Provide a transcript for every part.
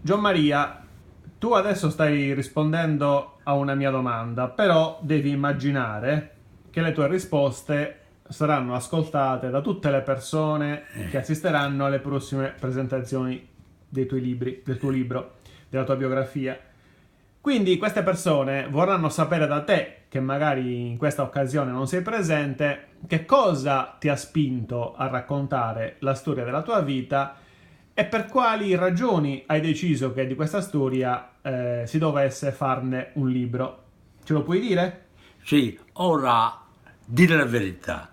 Gianmaria, tu adesso stai rispondendo a una mia domanda, però devi immaginare che le tue risposte saranno ascoltate da tutte le persone che assisteranno alle prossime presentazioni dei tuoi libri, del tuo libro, della tua biografia. Quindi queste persone vorranno sapere da te, che magari in questa occasione non sei presente, che cosa ti ha spinto a raccontare la storia della tua vita e per quali ragioni hai deciso che di questa storia si dovesse farne un libro. Ce lo puoi dire? Sì, ora, dire la verità,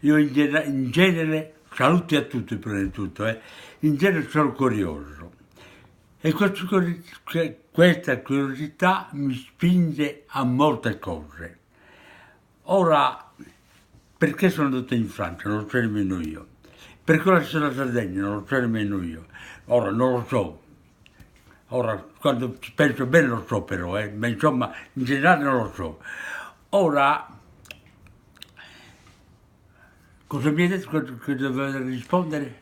io in genere, saluti a tutti prima di tutto, in genere sono curioso e questa curiosità mi spinge a molte cose. Ora, perché sono andato in Francia? Non lo so nemmeno io. Perché la Sardegna? Non lo so nemmeno io. Ora, non lo so. Ora, quando ci penso bene lo so però, ma insomma, in generale non lo so. Ora, cosa mi hai detto che dovevo rispondere?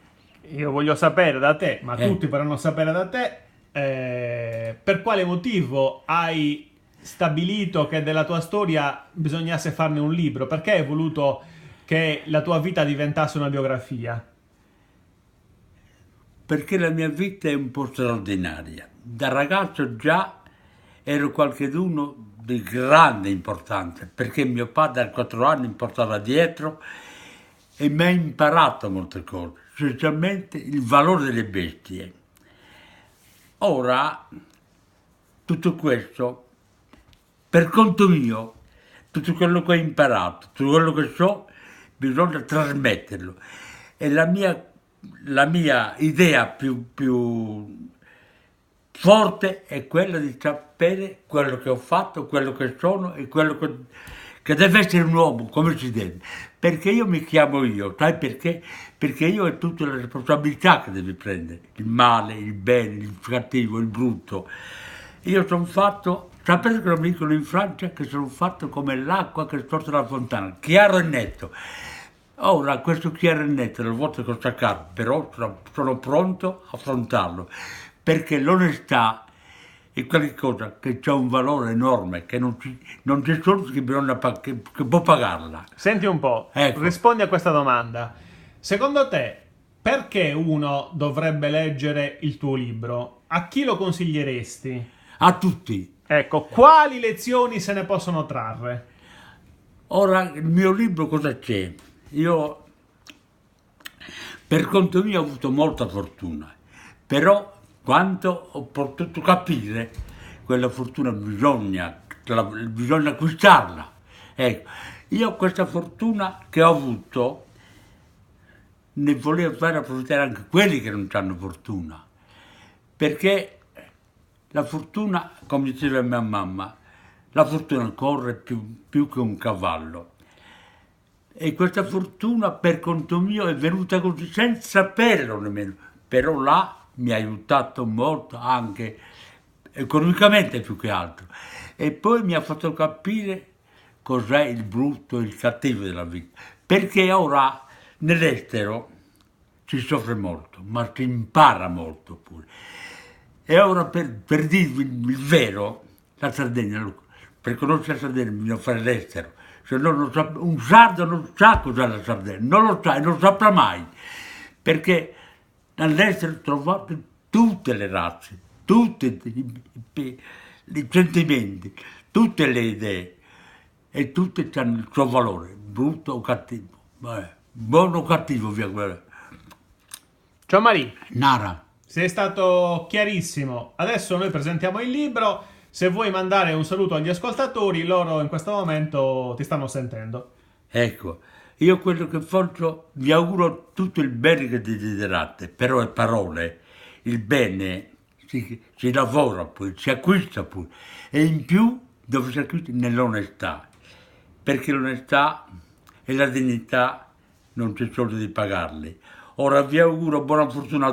Io voglio sapere da te, ma Eh, tutti vorranno sapere da te, per quale motivo hai stabilito che della tua storia bisognasse farne un libro? Perché hai voluto che la tua vita diventasse una biografia? perché la mia vita è un po' straordinaria. Da ragazzo già ero qualcheduno di grande importanza, perché mio padre a 4 anni mi portava dietro e mi ha imparato molte cose, specialmente il valore delle bestie. Ora, tutto questo, per conto mio, tutto quello che ho imparato, tutto quello che so, bisogna trasmetterlo. E la mia idea più forte è quella di sapere quello che ho fatto, quello che sono e quello che deve essere un uomo, come si deve. Perché io mi chiamo io, sai perché? Perché io ho tutte le responsabilità che devi prendere, il male, il bene, il cattivo, il brutto. Io sono fatto, sapete cosa mi dicono in Francia? Che sono fatto come l'acqua che sorge dalla fontana, chiaro e netto. Ora, questo chiaro e netto, alle volte costa caro, però sono pronto a affrontarlo, perché l'onestà è qualcosa che ha un valore enorme, che non c'è soldi che può pagarla. Senti un po', Ecco, rispondi a questa domanda. Secondo te, perché uno dovrebbe leggere il tuo libro? A chi lo consiglieresti? a tutti. Ecco, quali lezioni se ne possono trarre? Ora, il mio libro cosa c'è? Io, per conto mio, ho avuto molta fortuna, però quando ho potuto capire, quella fortuna bisogna acquistarla. Ecco, io questa fortuna che ho avuto ne volevo fare approfittare anche quelli che non hanno fortuna, perché la fortuna, come diceva mia mamma, la fortuna corre più che un cavallo. E questa fortuna per conto mio è venuta così senza saperlo nemmeno, però là mi ha aiutato molto anche economicamente più che altro. E poi mi ha fatto capire cos'è il brutto e il cattivo della vita. Perché ora nell'estero si soffre molto, ma si impara molto pure. E ora per dirvi il vero, la Sardegna, per conoscere la Sardegna bisogna fare l'estero, se no un sardo non sa cos'è la Sardegna, non lo sa e non saprà mai, perché all'estero trovate tutte le razze, tutti i sentimenti, tutte le idee e tutte hanno il suo valore, brutto o cattivo, buono o cattivo via quella. Gianmarì, Nara. sei stato chiarissimo. Adesso noi presentiamo il libro. Se vuoi mandare un saluto agli ascoltatori, loro in questo momento ti stanno sentendo. Ecco, io quello che faccio, vi auguro tutto il bene che desiderate, però è parole, il bene si lavora poi, si acquista pure, e in più dove si acquista nell'onestà, perché l'onestà e la dignità non c'è soldi di pagarli. Ora vi auguro buona fortuna a